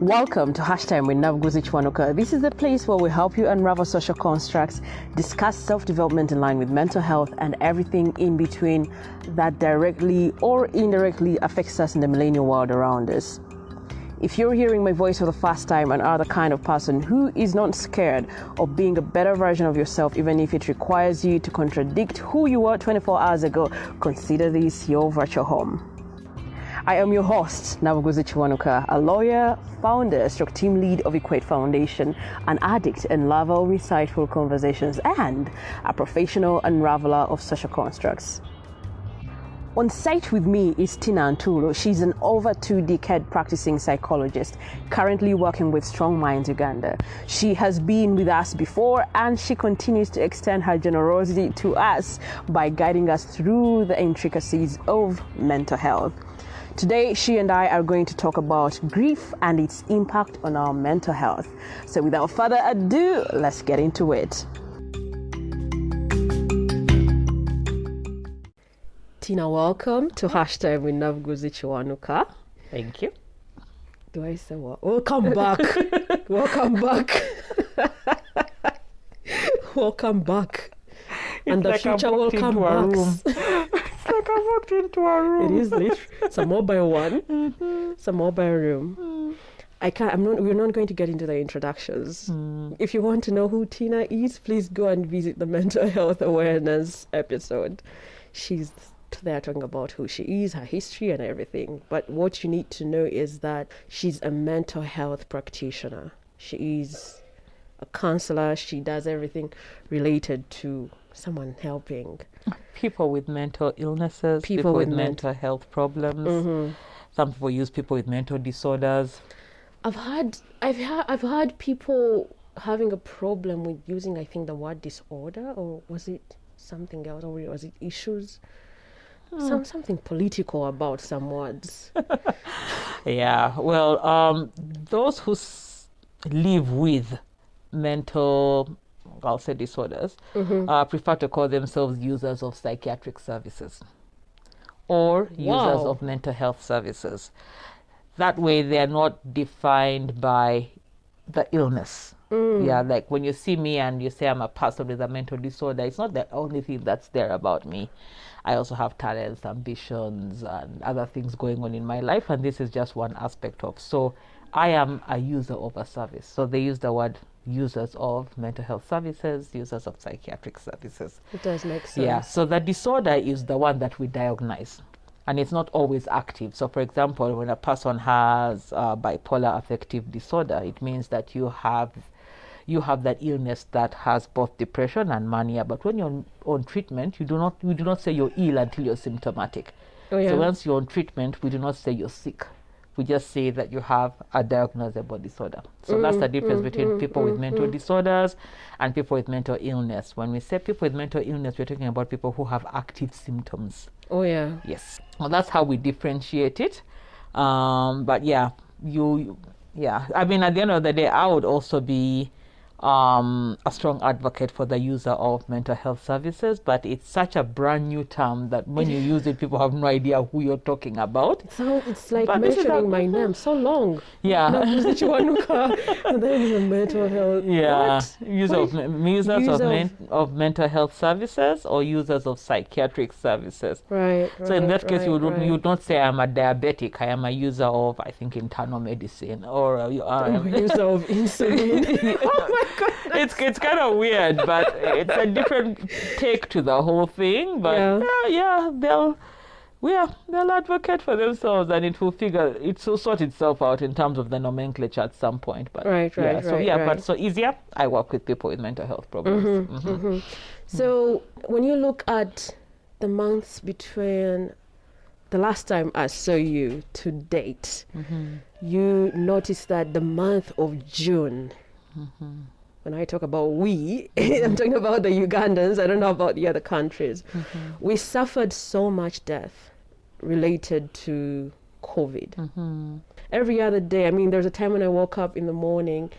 Welcome to Hashtag with Nabuguzi Kiwanuka. This is the place where we help you unravel social constructs, discuss self-development in line with mental health, and everything in between that directly or indirectly affects us in the millennial world around us. If you're hearing my voice for the first time and are the kind of person who is not scared of being a better version of yourself, even if it requires you to contradict who you were 24 hours ago, consider this your virtual home. I am your host, Nabuguzi Kiwanuka, a lawyer, founder, team lead of Equate Foundation, an addict and lover of insightful conversations, and a professional unraveler of social constructs. On site with me is Tina Ntulo. She's an over 2-decade practicing psychologist, currently working with Strong Minds Uganda. She has been with us before, and she continues to extend her generosity to us by guiding us through the intricacies of mental health. Today, she and I are going to talk about grief and its impact on our mental health. So without further ado, let's get into it. Tina, welcome to Hashtag with Nabuguzi Kiwanuka. Thank you. Do I say what? Welcome back. Welcome back. Welcome back. It's And the like future will come back. It's like I walked into a room. It is literally. It's a mobile one. It's a mobile room. We're not going to get into the introductions. If you want to know who Tina is, please go and visit the mental health awareness episode. She's there talking about who she is, her history and everything. But what you need to know is that she's a mental health practitioner. She is a counselor. She does everything related to someone helping people with mental illnesses, people with mental health problems. Some people use people with mental disorders. I've heard people having a problem with using, I think, the word disorder, or was it something else, or was it issues? Something political about some words. Yeah, well, those who live with mental, I'll say disorders, prefer to call themselves users of psychiatric services or users of mental health services. That way they're not defined by the illness. Yeah, like when you see me and you say I'm a person with a mental disorder, it's not the only thing that's there about me. I also have talents, ambitions, and other things going on in my life, and this is just one aspect of. So I am a user of a service. So they use the word users of mental health services, users of psychiatric services. It does make sense. Yeah, so the disorder is the one that we diagnose, and it's not always active. So for example, when a person has bipolar affective disorder, it means that you have that illness that has both depression and mania. But when you're on treatment, we do not say you're ill until you're symptomatic. Oh, yeah. So once you're on treatment, we do not say you're sick. We just say that you have a diagnosable disorder. So that's the difference between people with mental disorders and people with mental illness. When we say people with mental illness, we're talking about people who have active symptoms. Oh, yeah. Yes. Well, that's how we differentiate it. But yeah, I mean, at the end of the day, I would also be a strong advocate for the user of mental health services, but it's such a brand new term that when you use it, people have no idea who you're talking about. So it's like mentioning my name so long. Yeah. Nabuguzi Kiwanuka, and then the mental health. Yeah. What? Users of mental health services or users of psychiatric services. Right. So in that case, you would not say I'm a diabetic. I am a user of, I think, internal medicine, or I'm a user of insulin. Oh my God. It's kind of weird, but it's a different take to the whole thing. But they'll advocate for themselves, and it will sort itself out in terms of the nomenclature at some point. But but so easier. I work with people with mental health problems. So when you look at the months between the last time I saw you to date, you notice that the month of June. When I talk about we, I'm talking about the Ugandans. I don't know about the other countries. We suffered so much death related to COVID. Every other day, I mean, there's a time when I woke up in the morning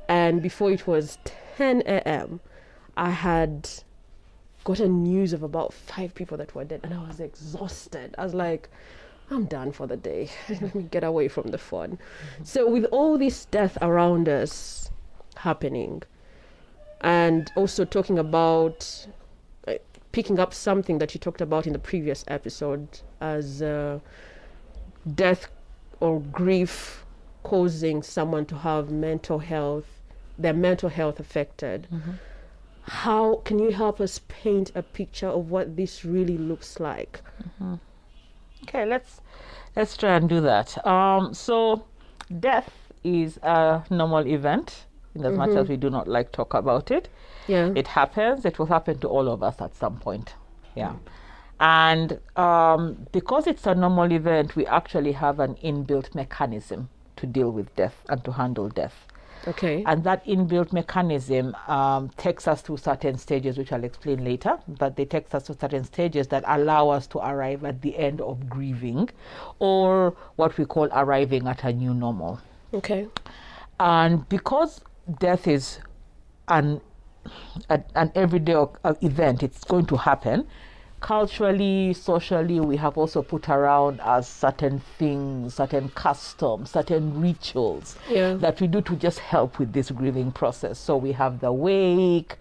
and before it was 10 a.m., I had gotten news of about 5 people that were dead, and I was exhausted. I was like, I'm done for the day. Let me get away from the phone. So with all this death around us happening, and also talking about picking up something that you talked about in the previous episode as death or grief causing someone to have their mental health affected. How can you help us paint a picture of what this really looks like? Okay, let's try and do that. So death is a normal event, in as much as we do not like talk about it. Yeah. It happens. It will happen to all of us at some point. Yeah. And because it's a normal event, we actually have an inbuilt mechanism to deal with death and to handle death. Okay. And that inbuilt mechanism takes us through certain stages, which I'll explain later, but they take us to certain stages that allow us to arrive at the end of grieving, or what we call arriving at a new normal. Okay. And because death is an everyday event, it's going to happen. Culturally, socially, we have also put around us certain things, certain customs, certain rituals that we do to just help with this grieving process. So we have the wake,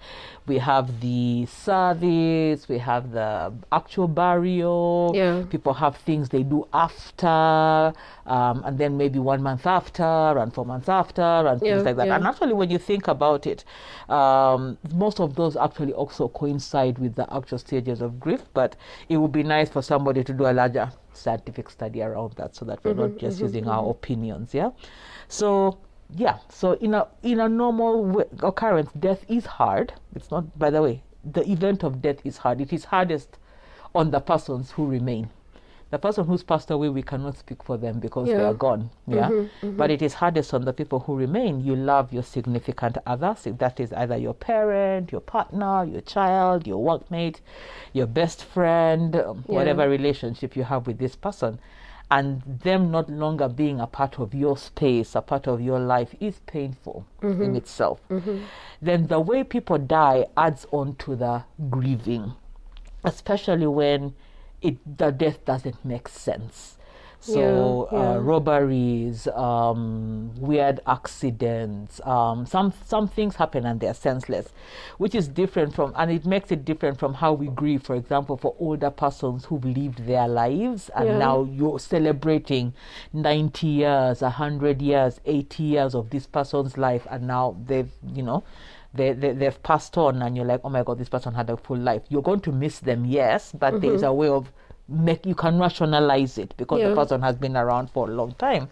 we have the service, we have the actual burial. People have things they do after, and then maybe 1 month after, and 4 months after, and things like that. And actually, when you think about it, most of those actually also coincide with the actual stages of grief. But it would be nice for somebody to do a larger scientific study around that, so that we're not just using our opinions. So in a normal occurrence, death is hard. It's not, by the way, the event of death is hard. It is hardest on the persons who remain. The person who's passed away, we cannot speak for them because they are gone. But it is hardest on the people who remain. You love your significant others. That is either your parent, your partner, your child, your workmate, your best friend, whatever relationship you have with this person. And them not longer being a part of your space, a part of your life, is painful in itself. Then the way people die adds on to the grieving, especially when the death doesn't make sense. So robberies, weird accidents, some things happen and they're senseless, which is different from, and it makes it different from how we grieve, for example, for older persons who've lived their lives and now you're celebrating 90 years, 100 years, 80 years of this person's life, and now they've passed on, and you're like, oh my God, this person had a full life. You're going to miss them, yes, but there's a way of you can rationalize it because the person has been around for a long time.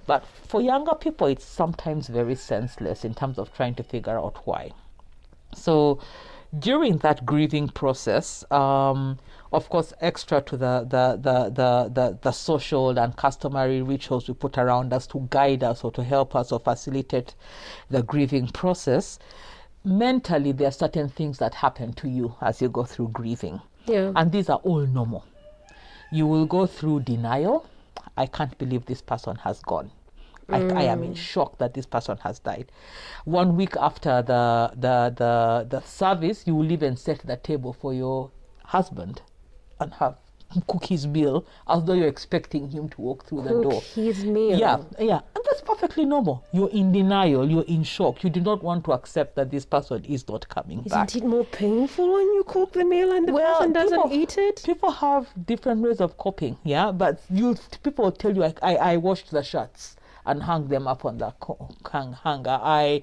But for younger people, it's sometimes very senseless in terms of trying to figure out why. So during that grieving process, of course, extra to the social and customary rituals we put around us to guide us or to help us or facilitate the grieving process, mentally there are certain things that happen to you as you go through grieving. And these are all normal. You will go through denial. I can't believe this person has gone. I am in shock that this person has died. 1 week after the service, you will even set the table for your husband and have cook his meal as though you're expecting him to walk through the door. His meal. Yeah. And that's perfectly normal. You're in denial, you're in shock. You do not want to accept that this person is not coming back. Isn't it more painful when you cook the meal and the person doesn't eat it? People have different ways of coping, but people will tell you, I washed the shirts and hung them up on the hanger. I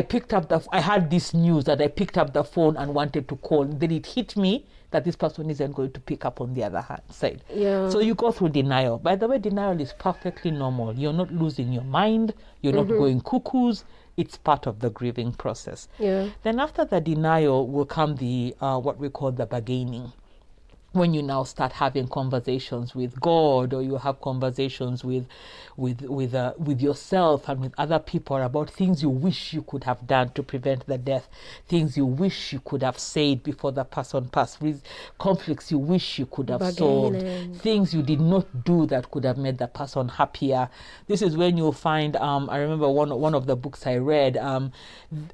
picked up I had this news that I picked up the phone and wanted to call. Then it hit me that this person isn't going to pick up on the other side. So you go through denial. By the way, denial is perfectly normal. You're not losing your mind. You're not going cuckoos. It's part of the grieving process. Then after the denial will come the what we call the bargaining. When you now start having conversations with God, or you have conversations with yourself and with other people about things you wish you could have done to prevent the death, things you wish you could have said before the person passed, conflicts you wish you could have solved, things you did not do that could have made the person happier. This is when you'll find, I remember one of the books I read,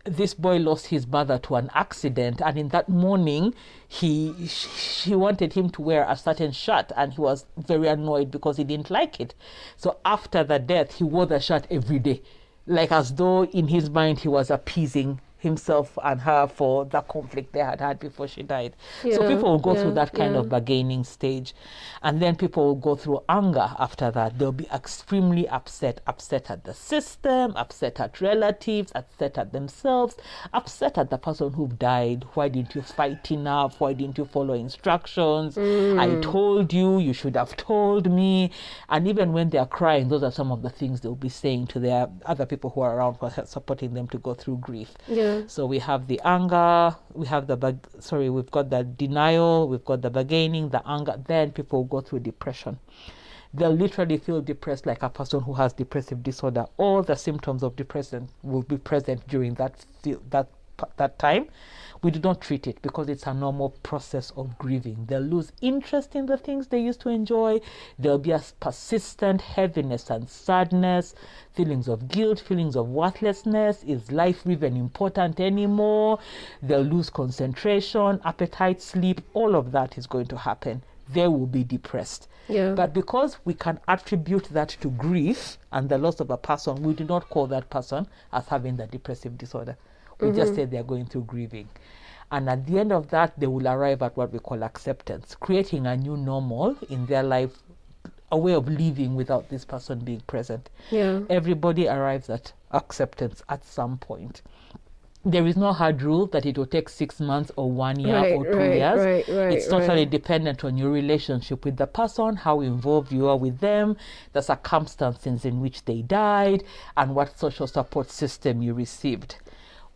this boy lost his mother to an accident, and in that morning, she wanted him to wear a certain shirt, and he was very annoyed because he didn't like it. So after the death, he wore the shirt every day, like as though in his mind he was appeasing himself and her for the conflict they had before she died. So people will go through that kind of bargaining stage, and then people will go through anger after that. They'll be extremely upset at the system, upset at relatives, upset at themselves, upset at the person who died. Why didn't you fight enough? Why didn't you follow instructions? I told you, you should have told me. And even when they're crying, those are some of the things they'll be saying to their other people who are around, who are supporting them to go through grief. So we have the anger, we've got the denial, we've got the bargaining, the anger. Then people go through depression. They'll literally feel depressed, like a person who has depressive disorder. All the symptoms of depression will be present during that time. We do not treat it because it's a normal process of grieving. They'll lose interest in the things they used to enjoy. There'll be a persistent heaviness and sadness, feelings of guilt, feelings of worthlessness. Is life even important anymore? They'll lose concentration, appetite, sleep. All of that is going to happen. They will be depressed. But because we can attribute that to grief and the loss of a person, we do not call that person as having the depressive disorder. We just say they're going through grieving. And at the end of that, they will arrive at what we call acceptance, creating a new normal in their life, a way of living without this person being present. Everybody arrives at acceptance at some point. There is no hard rule that it will take 6 months or 1 year or 2 years. It's totally dependent on your relationship with the person, how involved you are with them, the circumstances in which they died, and what social support system you received.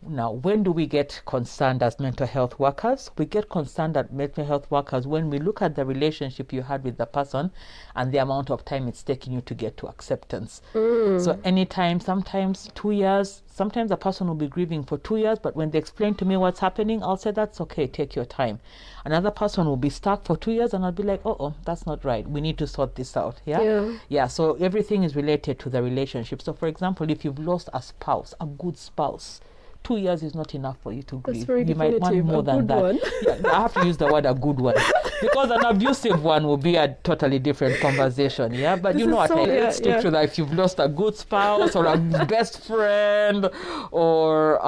Now, when do we get concerned as mental health workers? We get concerned as mental health workers when we look at the relationship you had with the person and the amount of time it's taking you to get to acceptance. So anytime, sometimes 2 years, sometimes a person will be grieving for 2 years, but when they explain to me what's happening, I'll say, that's okay, take your time. Another person will be stuck for 2 years and I'll be like, oh, that's not right. We need to sort this out. Yeah. So everything is related to the relationship. So for example, if you've lost a spouse, a good spouse, 2 years is not enough for you to grieve. You might want more than that. I have to use the word a good one, because an abusive one will be a totally different conversation. But you know what? Let's stick to that. If you've lost a good spouse or a best friend or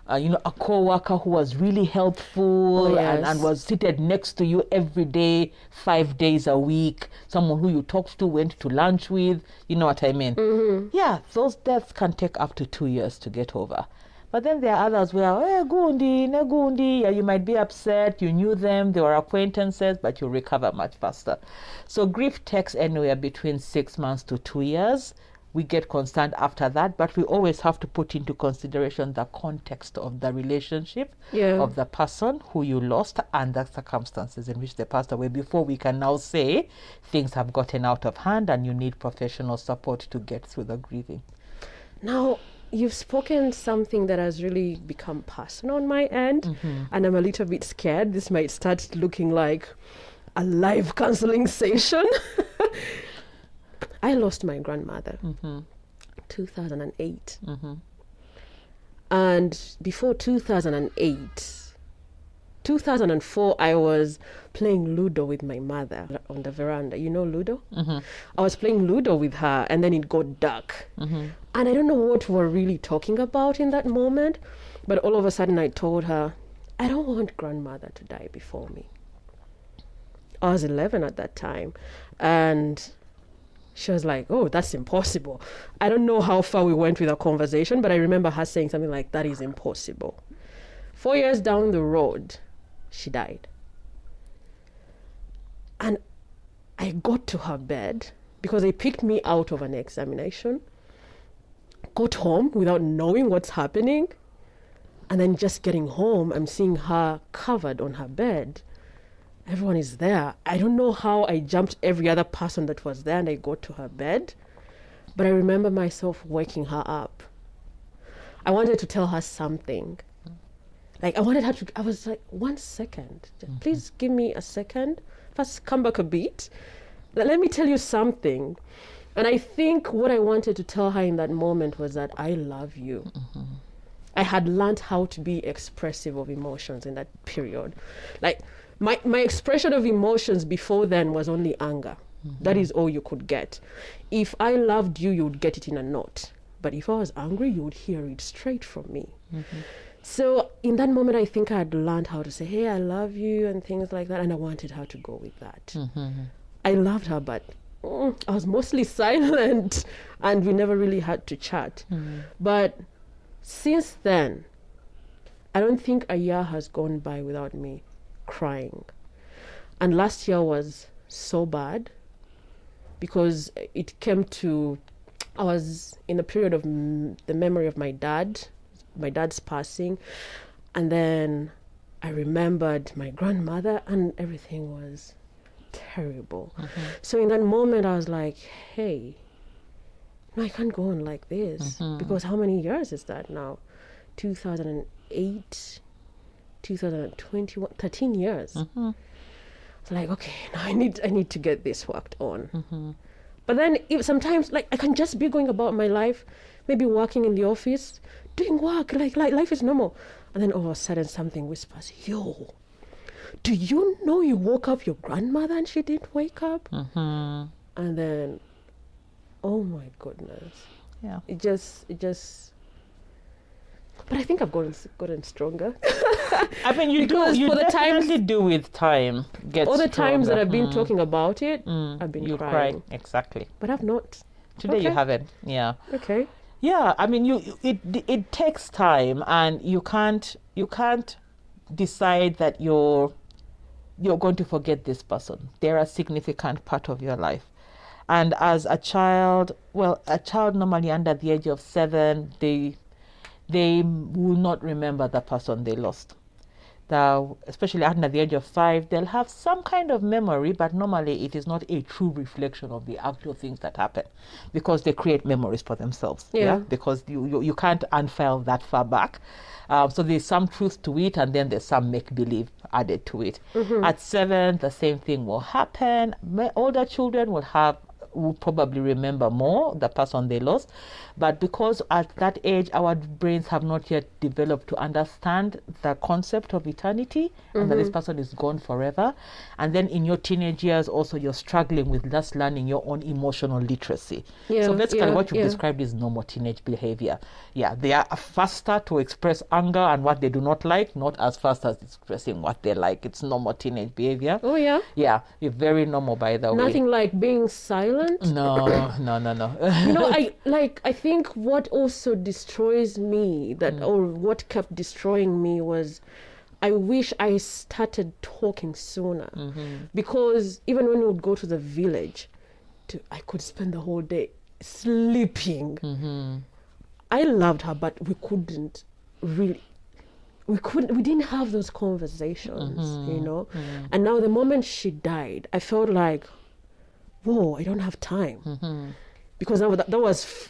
a co-worker who was really helpful and was seated next to you every day, 5 days a week, someone who you talked to, went to lunch with, you know what I mean? Those deaths can take up to 2 years to get over. But then there are others where, you might be upset, you knew them, they were acquaintances, but you recover much faster. So grief takes anywhere between 6 months to 2 years. We get concerned after that, but we always have to put into consideration the context of the relationship, of the person who you lost, and the circumstances in which they passed away, before we can now say things have gotten out of hand and you need professional support to get through the grieving. Now, you've spoken something that has really become personal on my end, and I'm a little bit scared. This might start looking like a live counseling session. I lost my grandmother, 2008. And before 2004, I was playing Ludo with my mother on the veranda. You know Ludo? I was playing Ludo with her, and then it got dark. And I don't know what we were really talking about in that moment, but all of a sudden I told her, I don't want grandmother to die before me. I was 11 at that time, and she was like, oh, that's impossible. I don't know how far we went with our conversation, but I remember her saying something like, that is impossible. 4 years down the road, she died. And I got to her bed because they picked me out of an examination, got home without knowing what's happening, and then just getting home, I'm seeing her covered on her bed. Everyone is there. I don't know how I jumped every other person that was there and I got to her bed, but I remember myself waking her up. I wanted to tell her something. Like, I was like, 1 second. Please give me a second. First, come back a bit. Let me tell you something. And I think what I wanted to tell her in that moment was that I love you. I had learned how to be expressive of emotions in that period. Like my expression of emotions before then was only anger. That is all you could get. If I loved you, you would get it in a note. But if I was angry, you would hear it straight from me. So in that moment, I think I had learned how to say, hey, I love you and things like that. And I wanted her to go with that. I loved her, but I was mostly silent and we never really had to chat. But since then, I don't think a year has gone by without me crying. And last year was so bad because it came to, I was in a period of the memory of my dad's passing. And then I remembered my grandmother and everything was terrible. So in that moment, I was like, hey, no, I can't go on like this because how many years is that now? 2008, 2021, 13 years. It's like, okay, now I need to get this worked on. But then sometimes, like, I can just be going about my life, maybe working in the office, doing work, like life is normal. And then all of a sudden something whispers, yo, do you know you woke up your grandmother and she didn't wake up? And then, oh my goodness. Yeah. It just, but I think I've gotten stronger. I mean, you definitely do with time. All the times that I've been talking about it, I've been crying. Exactly. But I've not. Today you haven't. Yeah. Okay. Yeah. I mean, it takes time, and you can't decide that you're going to forget this person. They're a significant part of your life. And as a child normally under the age of 7, they will not remember the person they lost. Especially under the age of 5, they'll have some kind of memory, but normally it is not a true reflection of the actual things that happen because they create memories for themselves. Yeah. Because you can't unfile that far back. So there's some truth to it, and then there's some make-believe added to it. At 7, the same thing will happen. Older children will probably remember more the person they lost, but because at that age our brains have not yet developed to understand the concept of eternity and that this person is gone forever, and then in your teenage years also you're struggling with just learning your own emotional literacy. So basically what you've described is normal teenage behavior. They are faster to express anger and what they do not like, not as fast as expressing what they like. It's normal teenage behavior. It's very normal, by the way. Nothing like being silent. No. I think what also destroys me, or what kept destroying me, was I wish I started talking sooner. Because even when we would go to the village, I could spend the whole day sleeping. I loved her, but we didn't have those conversations, And now the moment she died, I felt like, whoa, I don't have time. Because that was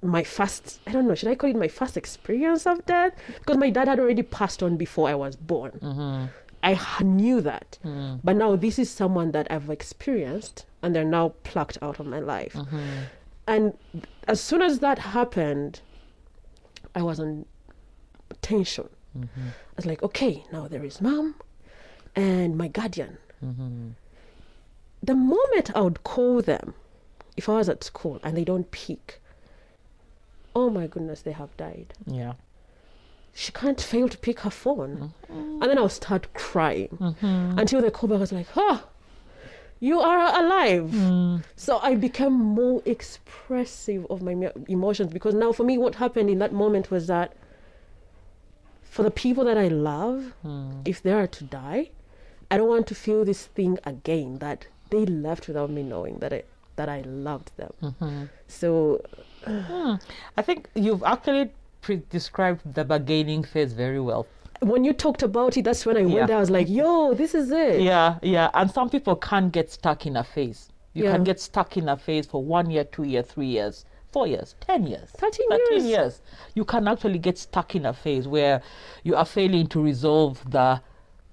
my first, I don't know, should I call it my first experience of death? Because my dad had already passed on before I was born. I knew that. But now this is someone that I've experienced and they're now plucked out of my life. And as soon as that happened, I was on tension. I was like, okay, now there is mom and my guardian. The moment I would call them, if I was at school and they don't pick, oh my goodness, they have died. She can't fail to pick her phone. And then I'll start crying until they call back. I was like, you are alive. So I became more expressive of my emotions, because now for me, what happened in that moment was that for the people that I love, if they are to die, I don't want to feel this thing again, that they left without me knowing that I loved them. So I think you've actually described the bargaining phase very well. When you talked about it, that's when I went there. I was like, yo, this is it. And some people can't get stuck in a phase. You can get stuck in a phase for 1 year, 2 years, 3 years, 4 years, 10 years, 13 years. You can actually get stuck in a phase where you are failing to resolve the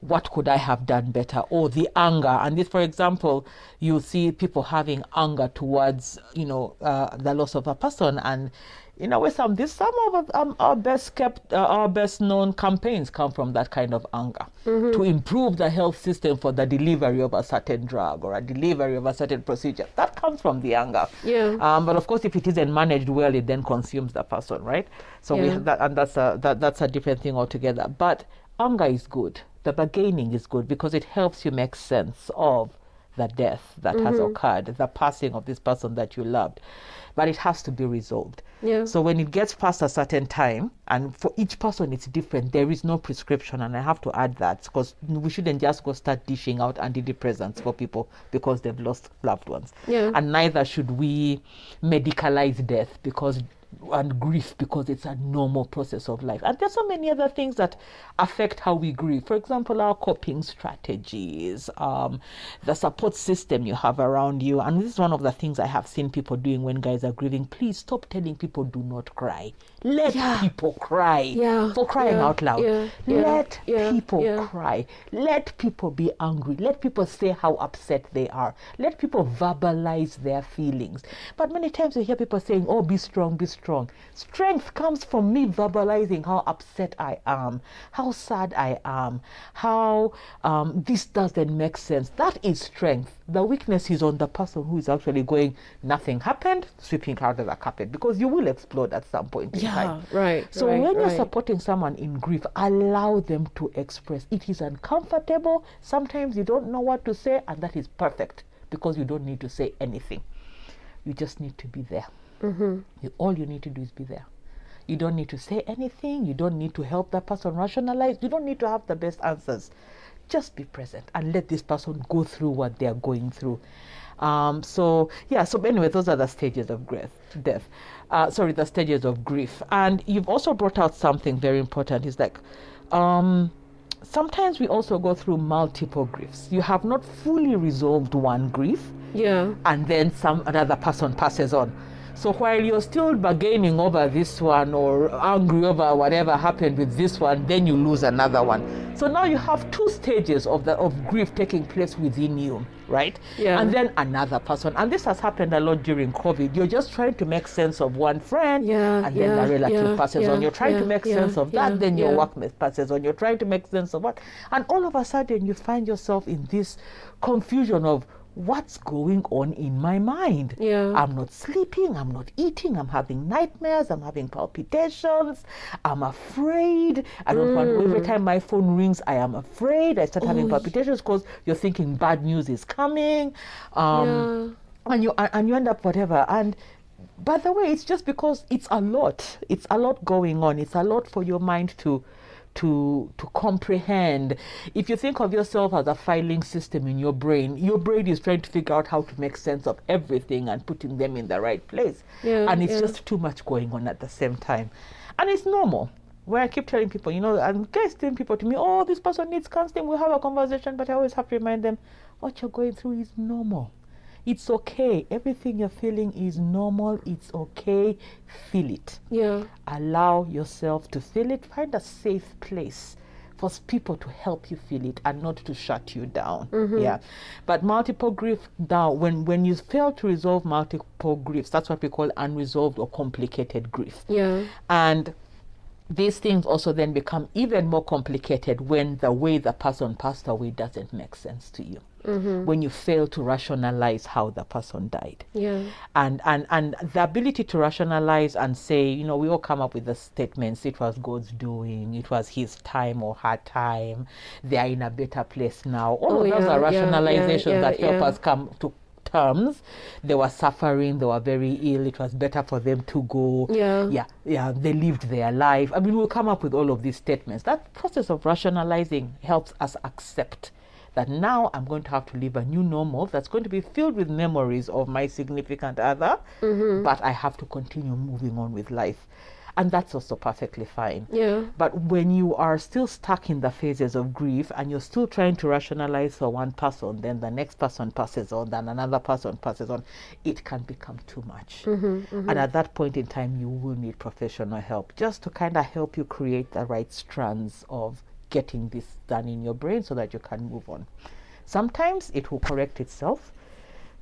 what could I have done better, or the anger. And this, for example, you see people having anger towards, the loss of a person, and in a way, some of our best kept, our best known campaigns come from that kind of anger to improve the health system for the delivery of a certain drug or a delivery of a certain procedure. That comes from the anger. Yeah. But of course, if it isn't managed well, it then consumes the person, right? So we have that, and that's a different thing altogether. But anger is good. The bargaining is good because it helps you make sense of the death that has occurred, the passing of this person that you loved. But it has to be resolved. Yeah. So when it gets past a certain time, and for each person it's different, there is no prescription. And I have to add that because we shouldn't just go start dishing out antidepressants for people because they've lost loved ones. Yeah. And neither should we medicalize death and grief because it's a normal process of life. And there's so many other things that affect how we grieve. For example, our coping strategies, the support system you have around you. And this is one of the things I have seen people doing when guys are grieving. Please stop telling people do not cry. Let people cry. For crying out loud. Let people cry. Let people be angry. Let people say how upset they are. Let people verbalize their feelings. But many times you hear people saying, oh, be strong, be strong. Strength comes from me verbalizing how upset I am, how sad I am, how this doesn't make sense. That is strength. The weakness is on the person who is actually going, nothing happened, sweeping out of the carpet, because you will explode at some point in time. So when you're supporting someone in grief, allow them to express. It is uncomfortable. Sometimes you don't know what to say, and that is perfect because you don't need to say anything. You just need to be there. All you need to do is be there. You don't need to say anything. You don't need to help that person rationalize. You don't need to have the best answers. Just be present and let this person go through what they're going through. So anyway, those are the stages of death. The stages of grief. And you've also brought out something very important. It's like, sometimes we also go through multiple griefs. You have not fully resolved one grief. And then another person passes on. So while you're still bargaining over this one or angry over whatever happened with this one, then you lose another one. So now you have two stages of grief taking place within you, right? And then another person. And this has happened a lot during COVID. You're just trying to make sense of one friend, and then the relative passes on. You're trying to make sense of that, then your workmate passes on. You're trying to make sense of what? And all of a sudden you find yourself in this confusion of, what's going on in my mind? I'm not sleeping, I'm not eating, I'm having nightmares, I'm having palpitations, I'm afraid. I don't want, every time my phone rings, I am afraid. I start having palpitations because you're thinking bad news is coming. And you end up whatever. And by the way, it's just because it's a lot. It's a lot going on. It's a lot for your mind to comprehend. If you think of yourself as a filing system in your brain is trying to figure out how to make sense of everything and putting them in the right place. And it's just too much going on at the same time. And it's normal. Where I keep telling people, and guys telling people to me, oh, this person needs counseling, we'll have a conversation, but I always have to remind them, what you're going through is normal. It's okay. Everything you're feeling is normal. It's okay. Feel it. Allow yourself to feel it. Find a safe place for people to help you feel it and not to shut you down. But multiple grief, now, when you fail to resolve multiple griefs, that's what we call unresolved or complicated grief. And these things also then become even more complicated when the way the person passed away doesn't make sense to you. When you fail to rationalize how the person died. And the ability to rationalize and say, we all come up with the statements, it was God's doing, it was his time or her time, they are in a better place now. All of those are rationalizations that help us come to terms. They were suffering, they were very ill, it was better for them to go. They lived their life. I mean, we'll come up with all of these statements. That process of rationalizing helps us accept that now I'm going to have to live a new normal that's going to be filled with memories of my significant other, but I have to continue moving on with life. And that's also perfectly fine. But when you are still stuck in the phases of grief and you're still trying to rationalize for one person, then the next person passes on, then another person passes on, it can become too much. And at that point in time, you will need professional help just to kind of help you create the right strands of getting this done in your brain so that you can move on. Sometimes it will correct itself.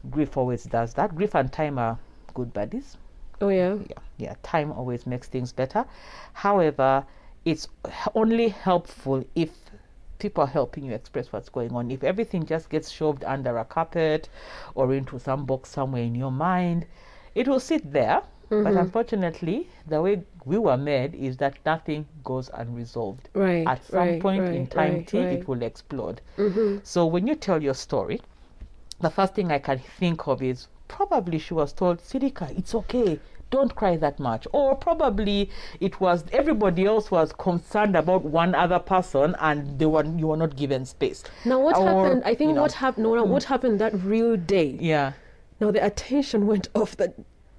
Grief always does that. Grief and time are good buddies. Yeah, time always makes things better. However, it's only helpful if people are helping you express what's going on. If everything just gets shoved under a carpet or into some box somewhere in your mind, it will sit there. But unfortunately, the way we were made is that nothing goes unresolved. Right. At some point in time, right. it will explode. So when you tell your story, the first thing I can think of is probably she was told, Sirika, it's okay, don't cry that much. Or probably it was everybody else was concerned about one other person and you were not given space. Now what happened? I think what happened. No, what happened that real day? Yeah. Now the attention went off the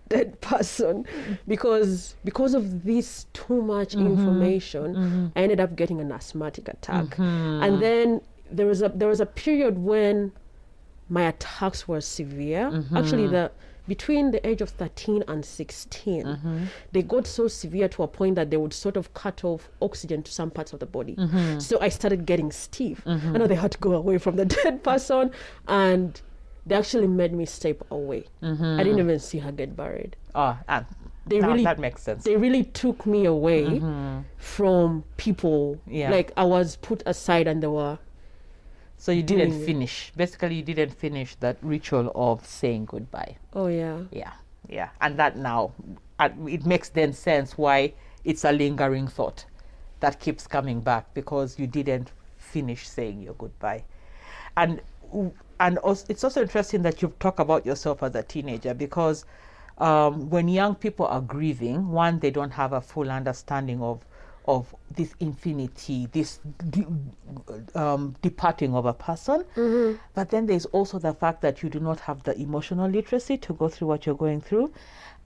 dead person because of this too much information. I ended up getting an asthmatic attack, and then there was a period when my attacks were severe. Actually, between the age of 13 and 16, they got so severe to a point that they would sort of cut off oxygen to some parts of the body. So I started getting stiff. I know they had to go away from the dead person, and they actually made me step away. I didn't even see her get buried. That makes sense. They really took me away from people. Yeah. Like I was put aside, and they were. So you didn't finish. Basically, you didn't finish that ritual of saying goodbye. Oh yeah. Yeah. And that now, it makes then sense why it's a lingering thought that keeps coming back, because you didn't finish saying your goodbye. And also, it's also interesting that you've talked about yourself as a teenager, because when young people are grieving, one, they don't have a full understanding of this infinity, this departing of a person. But then there's also the fact that you do not have the emotional literacy to go through what you're going through.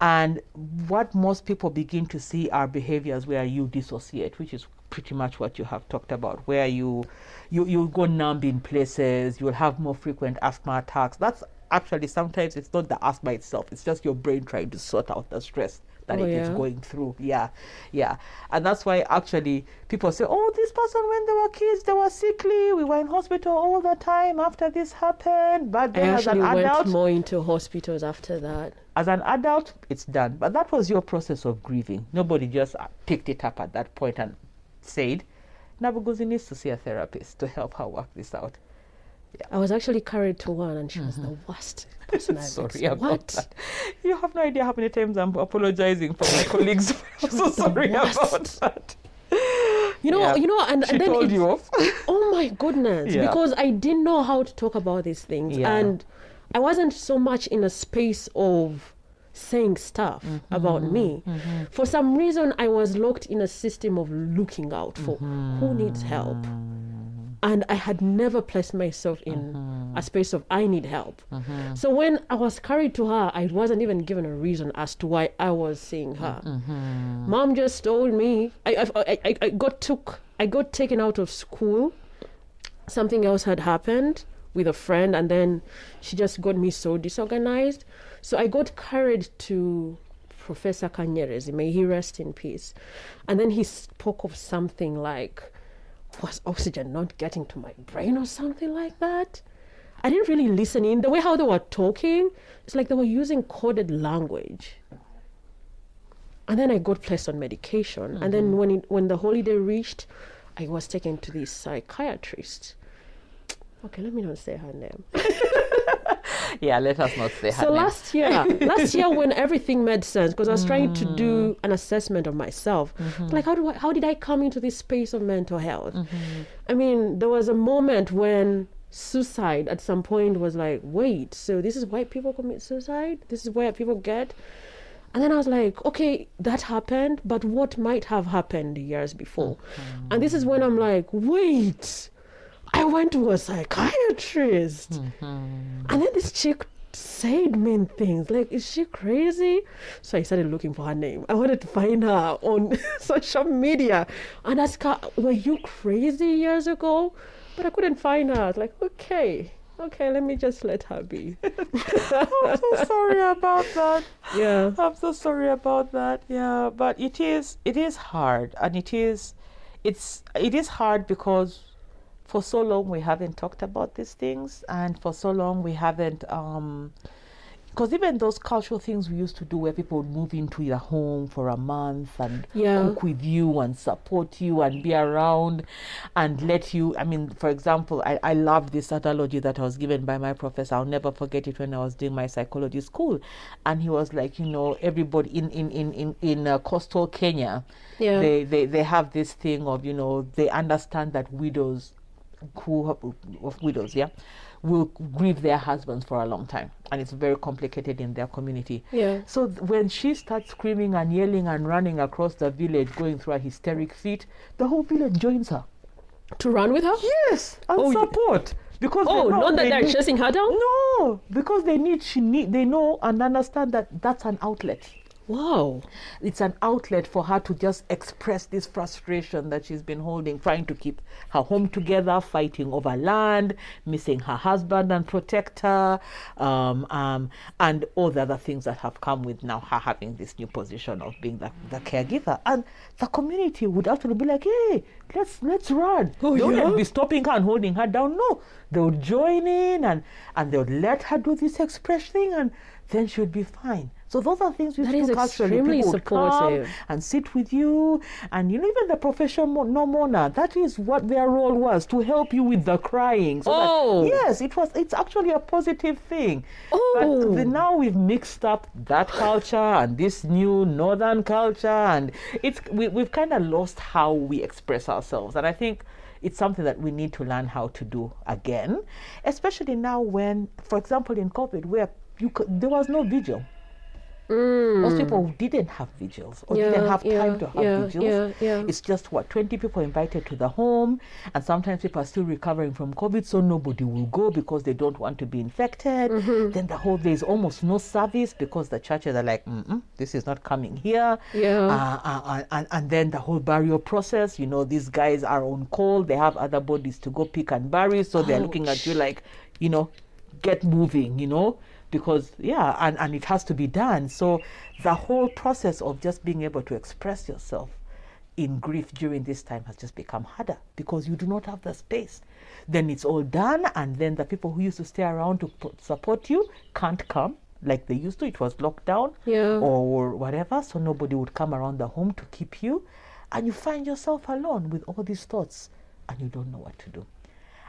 And what most people begin to see are behaviors where you dissociate, which is pretty much what you have talked about, where you go numb in places, you'll have more frequent asthma attacks. That's actually, sometimes it's not the asthma itself, it's just your brain trying to sort out the stress that it is going through. Yeah. And that's why actually people say, oh, this person, when they were kids, they were sickly, we were in hospital all the time after this happened. But then as an adult, went more into hospitals after that. As an adult, it's done. But that was your process of grieving. Nobody just picked it up at that point and said, Nabuguzi needs to see a therapist to help her work this out. Yeah. I was actually carried to one, and she was the worst person I've Sorry about that. You have no idea how many times I'm apologizing for my colleagues. I'm so sorry about that. And she then told you off. Oh my goodness, because I didn't know how to talk about these things, and I wasn't so much in a space of saying stuff about me. For some reason, I was locked in a system of looking out for who needs help. And I had never placed myself in a space of I need help. So when I was carried to her, I wasn't even given a reason as to why I was seeing her. Mom just told me, I got taken out of school. Something else had happened with a friend, and then she just got me so disorganized. So I got carried to Professor Kanyerezi, may he rest in peace. And then he spoke of something like, was oxygen not getting to my brain or something like that? I didn't really listen in. The way how they were talking, it's like they were using coded language. And then I got placed on medication. And then when the holiday reached, I was taken to this psychiatrist. Okay, let me not say her name. Yeah, let us not say her name. So last year when everything made sense, because I was trying to do an assessment of myself, like how did I come into this space of mental health? I mean, there was a moment when suicide at some point was like, wait, so this is why people commit suicide? This is where people get? And then I was like, okay, that happened, but what might have happened years before? And this is when I'm like, wait, I went to a psychiatrist. And then this chick said mean things. Like, is she crazy? So I started looking for her name. I wanted to find her on social media and ask her, were you crazy years ago? But I couldn't find her. I was like, okay, let me just let her be. I'm so sorry about that. Yeah. I'm so sorry about that. Yeah, but it is hard, and it is hard because for so long we haven't talked about these things, and for so long we haven't because even those cultural things we used to do where people would move into your home for a month and Yeah. cook with you and support you and be around and let you, I mean, for example, I loved this analogy that I was given by my professor. I'll never forget it when I was doing my psychology school. And he was like, you know, everybody in coastal Kenya, Yeah. they have this thing of, you know, they understand that widows will grieve their husbands for a long time, and it's very complicated in their community. Yeah. So when she starts screaming and yelling and running across the village going through a hysteric fit, the whole village joins her. To run with her? Yes, and support. Because not that they're chasing her down? No, because they know and understand that that's an outlet. Wow. It's an outlet for her to just express this frustration that she's been holding, trying to keep her home together, fighting over land, missing her husband and protect her, and all the other things that have come with now her having this new position of being the caregiver. And the community would actually be like, hey, let's run. They wouldn't be stopping her and holding her down. No, they would join in and they would let her do this express thing, and then she would be fine. So those are things we do culturally. People would come and sit with you, and you know, even the professional mourner, that is what their role was, to help you with the crying. So yes, it's actually a positive thing. But now we've mixed up that culture and this new northern culture, and we've kind of lost how we express ourselves. And I think it's something that we need to learn how to do again, especially now when, for example, in COVID, where there was no vigil. Most people didn't have vigils or didn't have time to have vigils. It's just 20 people invited to the home, and sometimes people are still recovering from COVID, so nobody will go because they don't want to be infected. Then there's almost no service because the churches are like, this is not coming here. And then the whole burial process, you know, these guys are on call, they have other bodies to go pick and bury, so they're looking at you like, you know, get moving, you know, because and it has to be done. So the whole process of just being able to express yourself in grief during this time has just become harder because you do not have the space. Then it's all done, and then the people who used to stay around to support you can't come like they used to. It was locked down or whatever, so nobody would come around the home to keep you, and you find yourself alone with all these thoughts and you don't know what to do.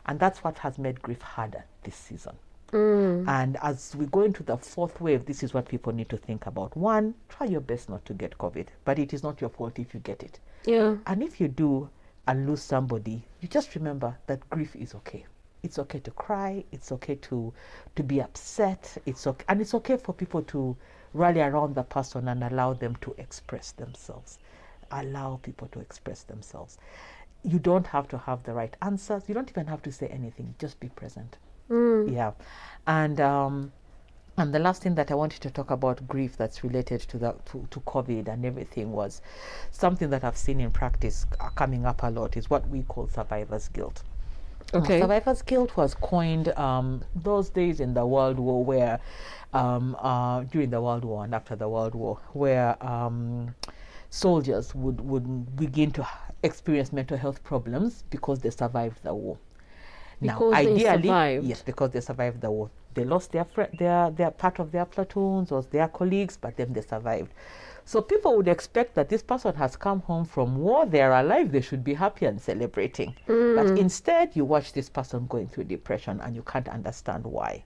And that's what has made grief harder this season. And as we go into the fourth wave, this is what people need to think about. One, try your best not to get COVID, but it is not your fault if you get it. And if you do and lose somebody, you just remember that grief is okay. It's okay to cry. It's okay to be upset. It's okay, and it's okay for people to rally around the person and allow them to express themselves. Allow people to express themselves. You don't have to have the right answers. You don't even have to say anything. Just be present. And the last thing that I wanted to talk about grief that's related to COVID and everything was something that I've seen in practice coming up a lot is what we call survivor's guilt. Survivor's guilt was coined those days in the World War, where during the World War and after the World War, where soldiers would begin to experience mental health problems because they survived the war. Because now, ideally, yes, because they survived the war. They lost their part of their platoons or their colleagues, but then they survived. So people would expect that this person has come home from war, they're alive, they should be happy and celebrating. But instead, you watch this person going through depression and you can't understand why.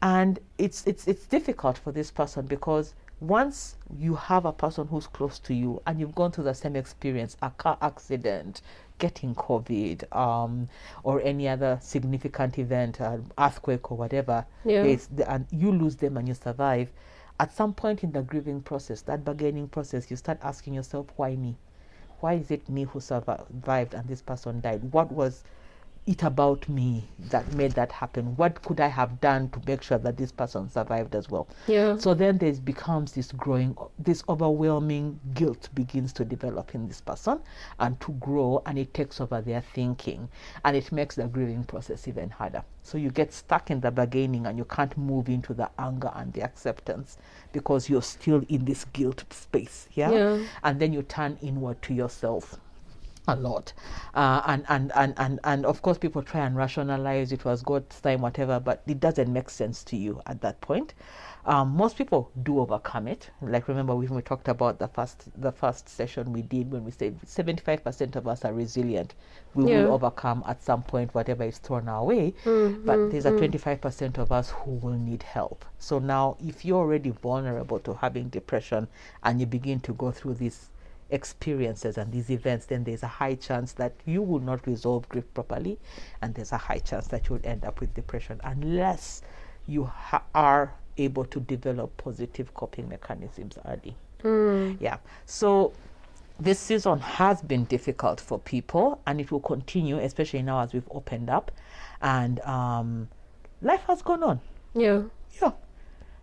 And it's difficult for this person because once you have a person who's close to you and you've gone through the same experience, a car accident, getting COVID, or any other significant event, earthquake or whatever, and you lose them and you survive, at some point in the grieving process, that bargaining process, you start asking yourself, why me? Why is it me who survived and this person died? What was it about me that made that happen? What could I have done to make sure that this person survived as well? So then there becomes this overwhelming guilt begins to develop in this person and to grow, and it takes over their thinking, and it makes the grieving process even harder. So you get stuck in the bargaining and you can't move into the anger and the acceptance because you're still in this guilt space. And then you turn inward to yourself. a lot. And of course, people try and rationalize it was God's time, whatever, but it doesn't make sense to you at that point. Most people do overcome it. Like, remember when we talked about the first session we did, when we said 75% of us are resilient. We will overcome at some point whatever is thrown our way, but there's a 25% of us who will need help. So now, if you're already vulnerable to having depression and you begin to go through these experiences and these events, then there's a high chance that you will not resolve grief properly, and there's a high chance that you'll end up with depression unless you are able to develop positive coping mechanisms early. Yeah. So this season has been difficult for people, and it will continue, especially now as we've opened up, and life has gone on. Yeah.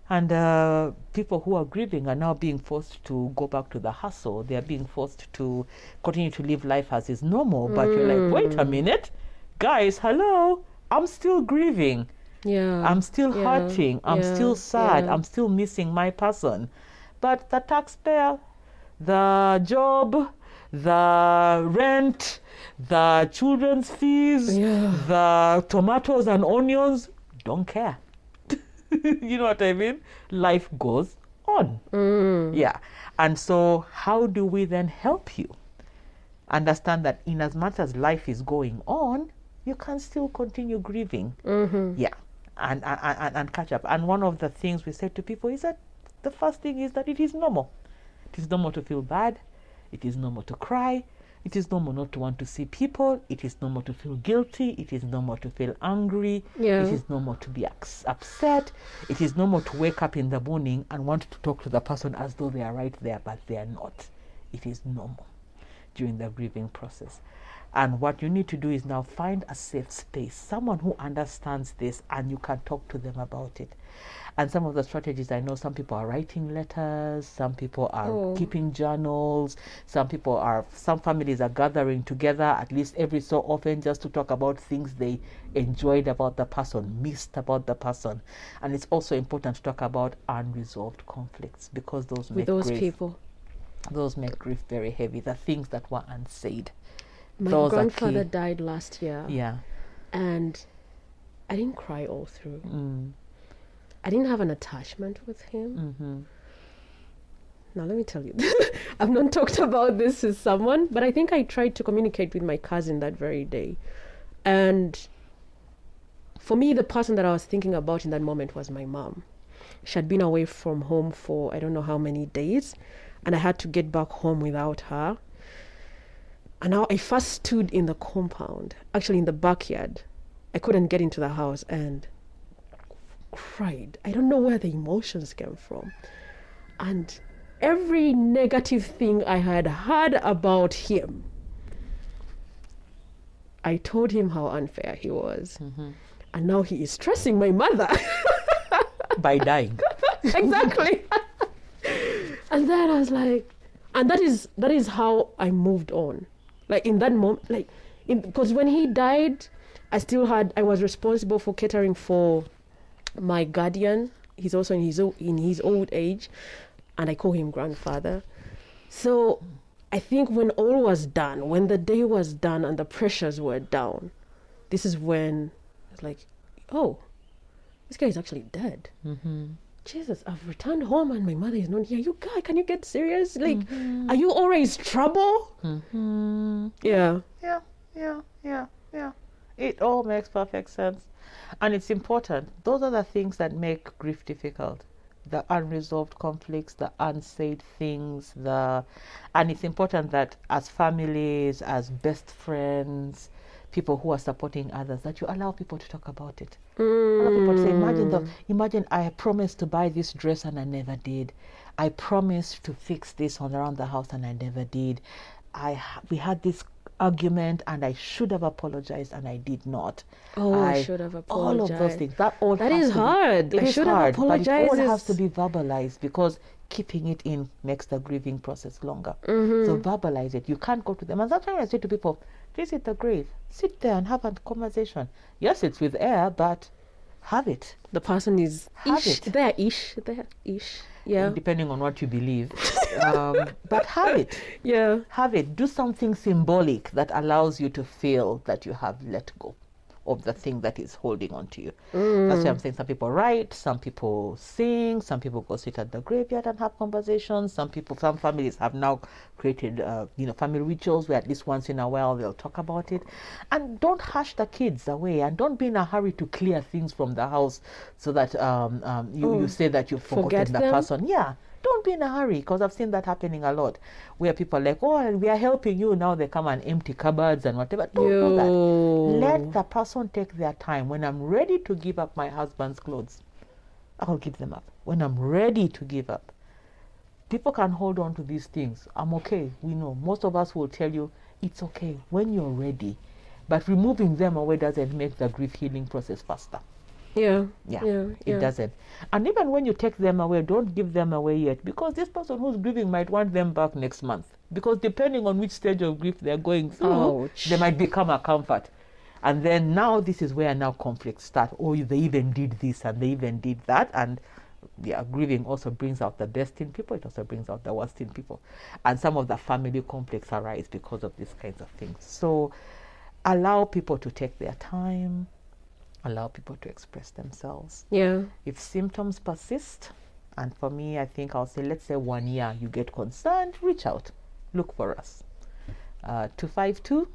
And people who are grieving are now being forced to go back to the hustle. They are being forced to continue to live life as is normal. But you're like, wait a minute, guys, hello, I'm still grieving. Yeah. I'm still hurting. I'm still sad. I'm still missing my person. But the taxpayer, the job, the rent, the children's fees, the tomatoes and onions, don't care. You know what I mean? Life goes on. Yeah. And so how do we then help you understand that in as much as life is going on, you can still continue grieving? Yeah. And catch up. And one of the things we said to people is that the first thing is that it is normal. It is normal to feel bad. It is normal to cry. It is normal not to want to see people. It is normal to feel guilty. It is normal to feel angry. It is normal to be upset. It is normal to wake up in the morning and want to talk to the person as though they are right there, but they are not. It is normal during the grieving process. And what you need to do is now find a safe space, someone who understands this, and you can talk to them about it. And some of the strategies, I know some people are writing letters, some people are keeping journals, some families are gathering together at least every so often just to talk about things they enjoyed about the person, missed about the person. And it's also important to talk about unresolved conflicts, because those make grief very heavy, the things that were unsaid. My grandfather died last year. Yeah. And I didn't cry all through. I didn't have an attachment with him. Now, let me tell you, I've not talked about this with someone, but I think I tried to communicate with my cousin that very day. And for me, the person that I was thinking about in that moment was my mom. She had been away from home for I don't know how many days, and I had to get back home without her. And now I first stood in the compound, actually in the backyard. I couldn't get into the house and cried. I don't know where the emotions came from. And every negative thing I had heard about him, I told him how unfair he was. And now he is stressing my mother. By dying. Exactly. And then I was like, and that is how I moved on. Like in that moment, because when he died, I was responsible for catering for my guardian. He's also in his old age, and I call him grandfather. So I think when all was done, when the day was done and the pressures were down, this is when I was like, oh, this guy is actually dead. Jesus, I've returned home and my mother is not here. You guy, can you get serious? Like, are you always trouble? Yeah. It all makes perfect sense. And it's important. Those are the things that make grief difficult. The unresolved conflicts, the unsaid things, and it's important that as families, as best friends, people who are supporting others, that you allow people to talk about it. Allow people to say, imagine I promised to buy this dress and I never did. I promised to fix this around the house and I never did. We had this argument and I should have apologized and I did not. I should have apologized. All of those things. That is hard. It is hard, but it all has to be be verbalized, because keeping it in makes the grieving process longer. So verbalize it. You can't go to them. And sometimes I say to people, visit the grave. Sit there and have a conversation. Yes, it's with air, but have it. The person is have it. They're ish. Yeah. Depending on what you believe. But have it. Yeah. Have it. Do something symbolic that allows you to feel that you have let go of the thing that is holding on to you. That's why I'm saying some people write, some people sing, some people go sit at the graveyard and have conversations. Some families have now created, family rituals where at least once in a while they'll talk about it. And don't hush the kids away, and don't be in a hurry to clear things from the house so that you say that you've forgotten the person. Yeah. Don't be in a hurry, because I've seen that happening a lot, where people are like, oh, we are helping you. Now they come and empty cupboards and whatever. Don't do that. Let the person take their time. When I'm ready to give up my husband's clothes, I'll give them up. When I'm ready to give up, people can hold on to these things. I'm okay. We know. Most of us will tell you, it's okay when you're ready. But removing them away doesn't make the grief healing process faster. Yeah. It doesn't. And even when you take them away, don't give them away yet, because this person who's grieving might want them back next month, because depending on which stage of grief they're going through, they might become a comfort. And then now this is where now conflicts start. Oh, they even did this and they even did that. And grieving also brings out the best in people. It also brings out the worst in people. And some of the family conflicts arise because of these kinds of things. So allow people to take their time. Allow people to express themselves. Yeah. If symptoms persist, and for me, I think I'll say, let's say 1 year, you get concerned, reach out. Look for us. 252,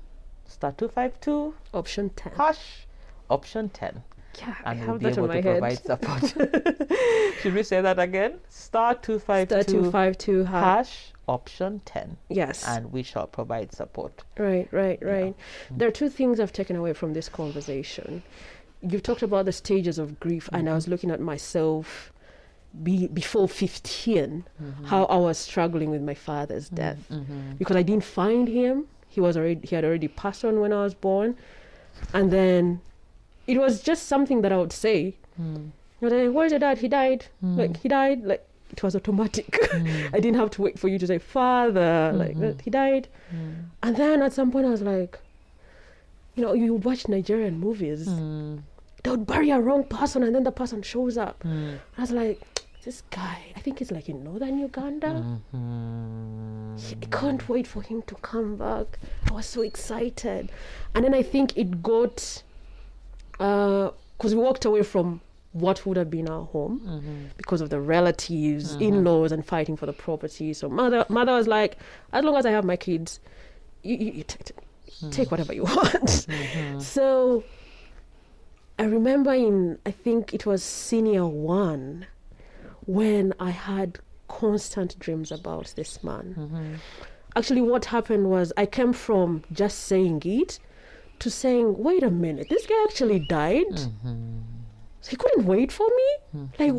star 252. Option 10. Hash, option 10. Yeah, and I we'll have be that able in my to head. provide support. Should we say that again? Star 252. Star 252 hash. Option 10. Yes. And we shall provide support. Right. There are two things I've taken away from this conversation. You talked about the stages of grief, and I was looking at myself before 15, how I was struggling with my father's death, because I didn't find him. He had already passed on when I was born, and then it was just something that I would say. Where's your dad? He died. He died. It was automatic. I didn't have to wait for you to say, Father, he died. And then at some point I was like, you watch Nigerian movies. They would bury a wrong person and then the person shows up. I was like, this guy, I think he's like in northern Uganda. I can't wait for him to come back. I was so excited. And then I think it got, because we walked away from what would have been our home because of the relatives, in-laws, and fighting for the property. So mother was like, as long as I have my kids, you take whatever you want. So I remember I think it was senior 1, when I had constant dreams about this man. Actually, what happened was I came from just saying it to saying, wait a minute, this guy actually died? So he couldn't wait for me?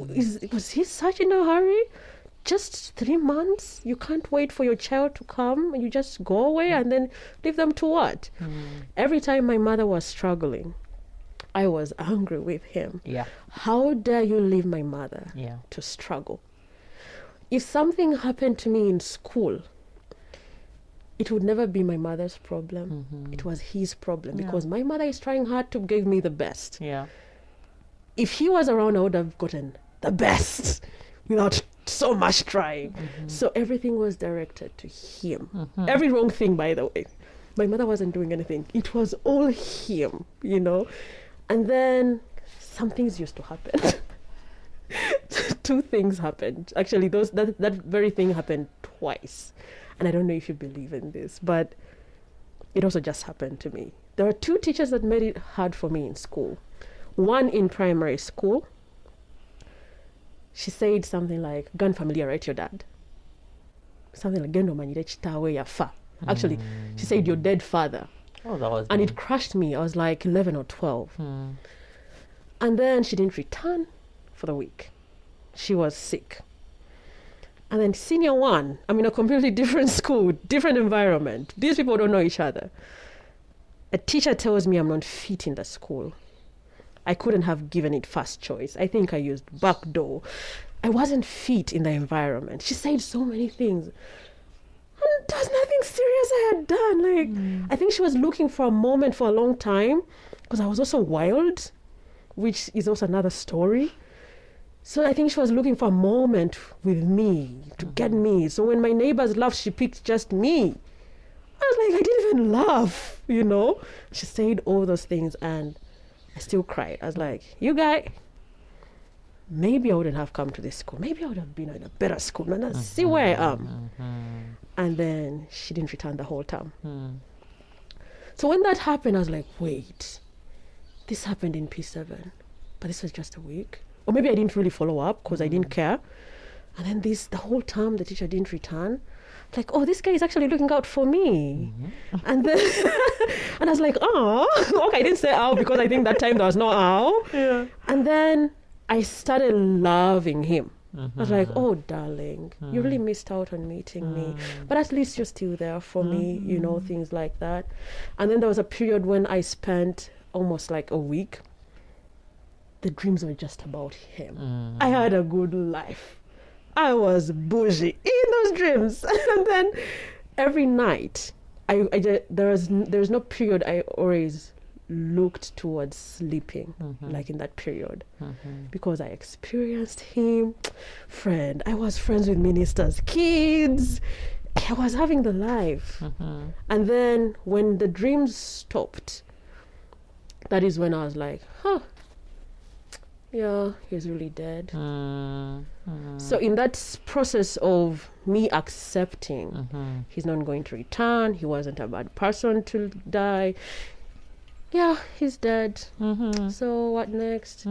Was he such in a hurry? Just 3 months? You can't wait for your child to come? You just go away and then leave them to what? Every time my mother was struggling, I was angry with him. How dare you leave my mother to struggle? If something happened to me in school, it would never be my mother's problem. It was his problem, because my mother is trying hard to give me the best. If he was around, I would have gotten the best without so much trying. So everything was directed to him. Every wrong thing, by the way. My mother wasn't doing anything. It was all him, And then some things used to happen. 2 things happened. Actually, that very thing happened twice. And I don't know if you believe in this, but it also just happened to me. There are 2 teachers that made it hard for me in school. One in primary school. She said something like, "Gun familiarite your dad." Something like, "Gendo manyire chitawe yafa." Actually, she said, "Your dead father." And it crushed me. I was like 11 or 12. And then she didn't return for the week. She was sick. And then senior 1, I'm in a completely different school, different environment. These people don't know each other. A teacher tells me I'm not fit in the school. I couldn't have given it first choice. I think I used back door. I wasn't fit in the environment. She said so many things. And there was nothing serious I had done. I think she was looking for a moment for a long time, because I was also wild, which is also another story. So I think she was looking for a moment with me to get me. So when my neighbors laughed, she picked just me. I was like, I didn't even laugh, you know. She said all those things and I still cried. I was like, you guy, maybe I wouldn't have come to this school. Maybe I would have been in a better school. And see where I am. And then she didn't return the whole term. So when that happened, I was like, wait, this happened in P7, but this was just a week. Or maybe I didn't really follow up because I didn't care. And then the whole term, the teacher didn't return. Like, oh, this guy is actually looking out for me. And then, and I was like, oh, okay, I didn't say ow because I think that time there was no ow. Yeah. And then I started loving him. I was like, oh, darling, you really missed out on meeting me. But at least you're still there for me, you know, things like that. And then there was a period when I spent almost like a week. The dreams were just about him. I had a good life. I was bougie in those dreams. And then every night, there's no period I always looked towards sleeping, like in that period, because I experienced him. I was friends with ministers' kids. I was having the life. And then when the dreams stopped, that is when I was like, yeah, he's really dead. So in that process of me accepting he's not going to return, he wasn't a bad person to die, yeah, he's dead. So what next?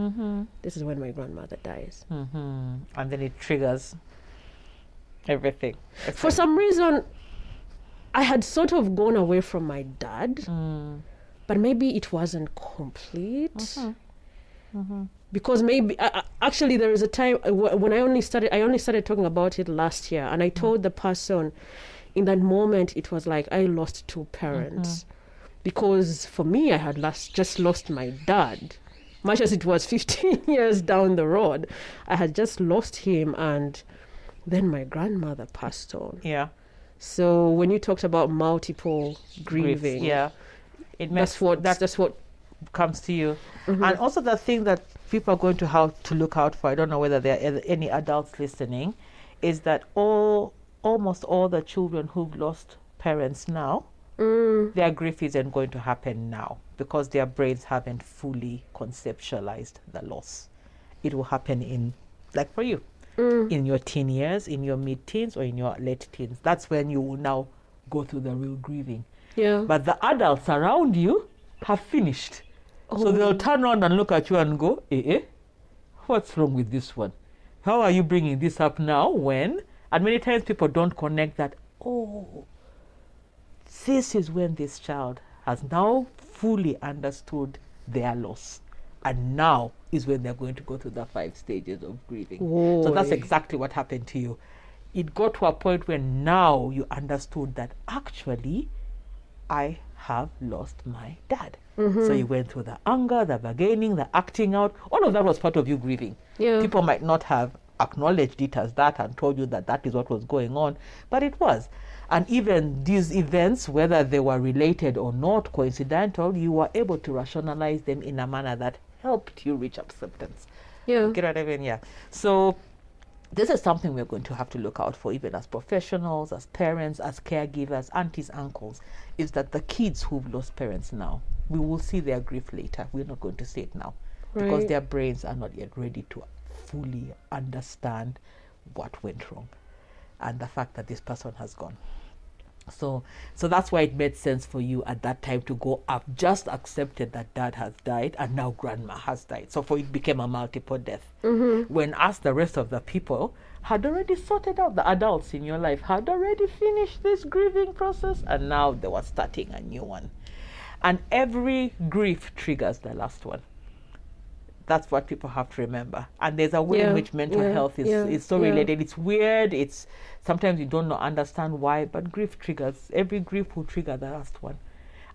This is when my grandmother dies. And then it triggers everything. For some reason, I had sort of gone away from my dad, but maybe it wasn't complete. Because maybe actually there is a time when I only started talking about it last year, and I told the person in that moment it was like I lost two parents. Because for me, I had just lost my dad. Much as it was 15 years down the road, I had just lost him, and then my grandmother passed on. Yeah. So when you talked about multiple grieving, yeah, that's what comes to you. And also the thing that people are going to have to look out for, I don't know whether there are any adults listening, is that almost all the children who've lost parents now, their grief isn't going to happen now because their brains haven't fully conceptualized the loss. It will happen in, like for you, in your teen years, in your mid-teens, or in your late teens. That's when you will now go through the real grieving. Yeah. But the adults around you have finished. So they'll turn around and look at you and go, what's wrong with this one? How are you bringing this up now when? And many times people don't connect that, this is when this child has now fully understood their loss. And now is when they're going to go through the 5 stages of grieving. So that's exactly what happened to you. It got to a point where now you understood that actually I have lost my dad. So you went through the anger, the bargaining, the acting out. All of that was part of you grieving. Yeah. People might not have acknowledged it as that and told you that that is what was going on, but it was. And even these events, whether they were related or not, coincidental, you were able to rationalize them in a manner that helped you reach acceptance. Yeah. Get what I mean? Yeah. So this is something we're going to have to look out for, even as professionals, as parents, as caregivers, aunties, uncles, is that the kids who've lost parents now, we will see their grief later. We're not going to see it now because their brains are not yet ready to fully understand what went wrong and the fact that this person has gone. So that's why it made sense for you at that time to go up, just accepted that dad has died and now grandma has died. So for it became a multiple death. When us, the rest of the people, had already sorted out, the adults in your life had already finished this grieving process, and now they were starting a new one. And every grief triggers the last one. That's what people have to remember. And there's a way in which mental health is so related. It's weird. It's sometimes you don't understand why, but grief triggers. Every grief will trigger the last one.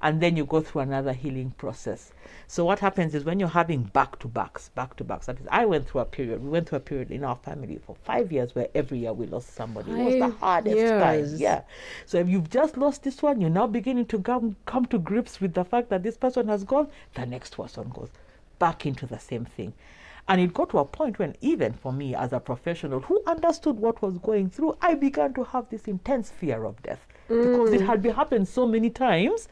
And then you go through another healing process. So what happens is when you're having back-to-backs, that is, we went through a period in our family for 5 years where every year we lost somebody. It was the hardest time. Yeah. So if you've just lost this one, you're now beginning to come to grips with the fact that this person has gone, the next person goes back into the same thing. And it got to a point when, even for me as a professional who understood what was going through, I began to have this intense fear of death because it had happened so many times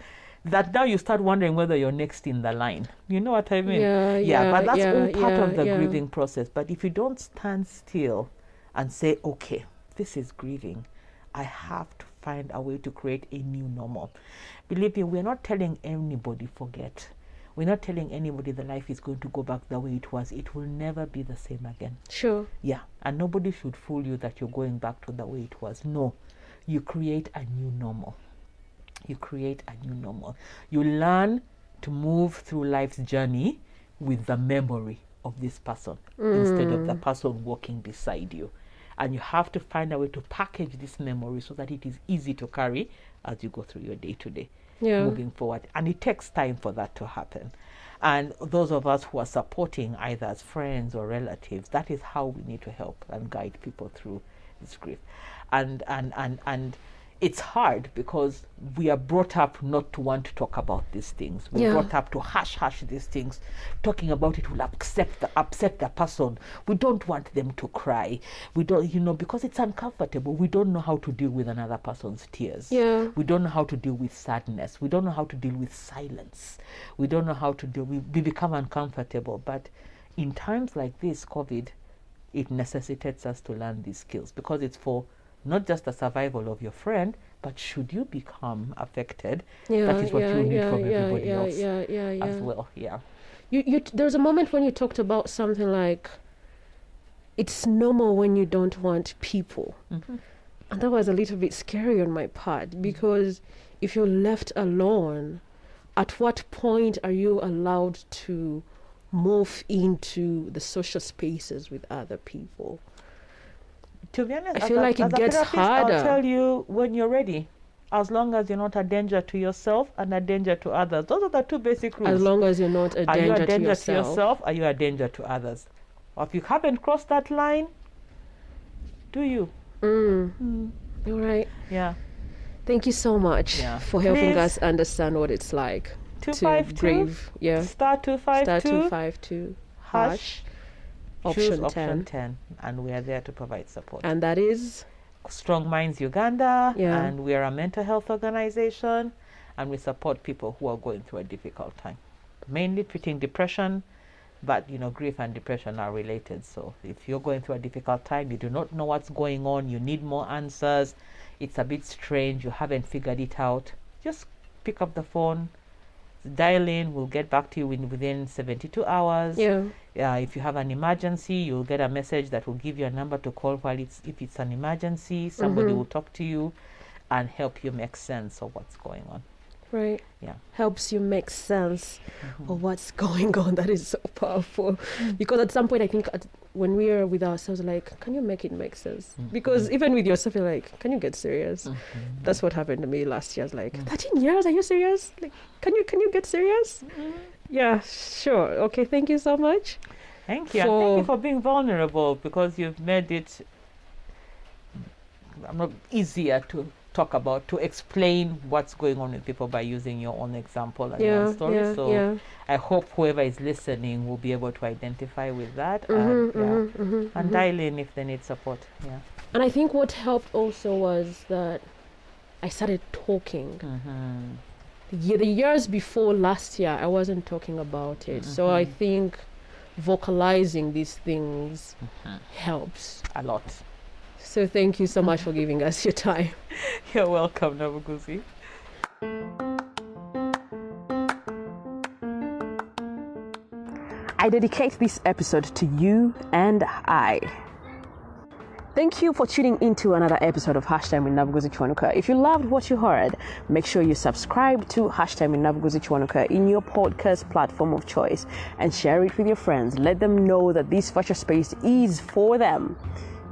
that now you start wondering whether you're next in the line. You know what I mean? But that's all part of the grieving process. But if you don't stand still and say, okay, this is grieving, I have to find a way to create a new normal. Believe me, we're not telling anybody forget. We're not telling anybody the life is going to go back the way it was. It will never be the same again. Sure. Yeah. And nobody should fool you that you're going back to the way it was. No. You create a new normal. You create a new normal. You learn to move through life's journey with the memory of this person instead of the person walking beside you. And you have to find a way to package this memory so that it is easy to carry as you go through your day-to-day. Moving forward. And it takes time for that to happen. And those of us who are supporting either as friends or relatives, that is how we need to help and guide people through this grief. And it's hard because we are brought up not to want to talk about these things. We're brought up to hush these things. Talking about it will upset the person. We don't want them to cry. We don't, because it's uncomfortable. We don't know how to deal with another person's tears. We don't know how to deal with sadness. We don't know how to deal with silence. We don't know how to deal. We become uncomfortable. But in times like this, COVID, it necessitates us to learn these skills because it's for not just the survival of your friend, but should you become affected, that is what you need from everybody else as well. There's a moment when you talked about something like, it's normal when you don't want people. And that was a little bit scary on my part, because if you're left alone, at what point are you allowed to move into the social spaces with other people? To be honest, I feel like it gets harder. I'll tell you when you're ready. As long as you're not a danger to yourself and a danger to others. Those are the two basic rules. As long as you're not a danger to yourself. Are you a danger to yourself? Are you a danger to others? Or if you haven't crossed that line, do you? All right. Yeah. Thank you so much for helping us understand what it's like 252, to grieve. Star 252. Star 252. Hash. Option 10. And we are there to provide support. And that is Strong Minds Uganda, and we are a mental health organization, and we support people who are going through a difficult time, mainly treating depression, but grief and depression are related. So if you're going through a difficult time, you do not know what's going on, you need more answers, it's a bit strange, you haven't figured it out, just pick up the phone, dial in, we'll get back to you within 72 hours. If you have an emergency, you'll get a message that will give you a number to call if it's an emergency. Somebody will talk to you and help you make sense of what's going on. Right. Helps you make sense of what's going on. That is so powerful. Because at some point, I think when we are with ourselves, like, can you make it make sense? Because even with yourself, you're like, can you get serious? That's what happened to me last year. I was like, 13 years? Are you serious? Like, can you get serious? Yeah, sure. Okay, thank you so much. Thank you. And thank you for being vulnerable, because you've made it easier to talk about, to explain what's going on with people by using your own example and your own story. So I hope whoever is listening will be able to identify with that and dial in if they need support. And I think what helped also was that I started talking. The years before last year, I wasn't talking about it. So I think vocalizing these things helps a lot. So thank you so much for giving us your time. You're welcome, Nabuguzi. I dedicate this episode to you and I. Thank you for tuning into another episode of Hashtag with Nabuguzi Kiwanuka. If you loved what you heard, make sure you subscribe to Hashtag with Nabuguzi Kiwanuka in your podcast platform of choice and share it with your friends. Let them know that this virtual space is for them.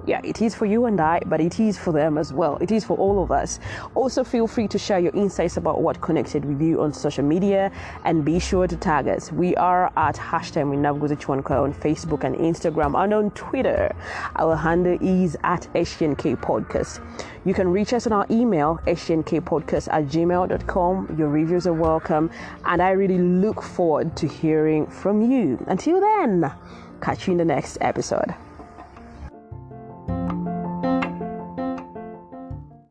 Yeah, it is for you and I, but it is for them as well. It is for all of us. Also, feel free to share your insights about what connected with you on social media, and be sure to tag us. We are at #Nabuguzi Kiwanuka on Facebook and Instagram, and on Twitter. Our handle is at SGNK Podcast. You can reach us on our email, sgnkpodcast@gmail.com. Your reviews are welcome, and I really look forward to hearing from you. Until then, catch you in the next episode.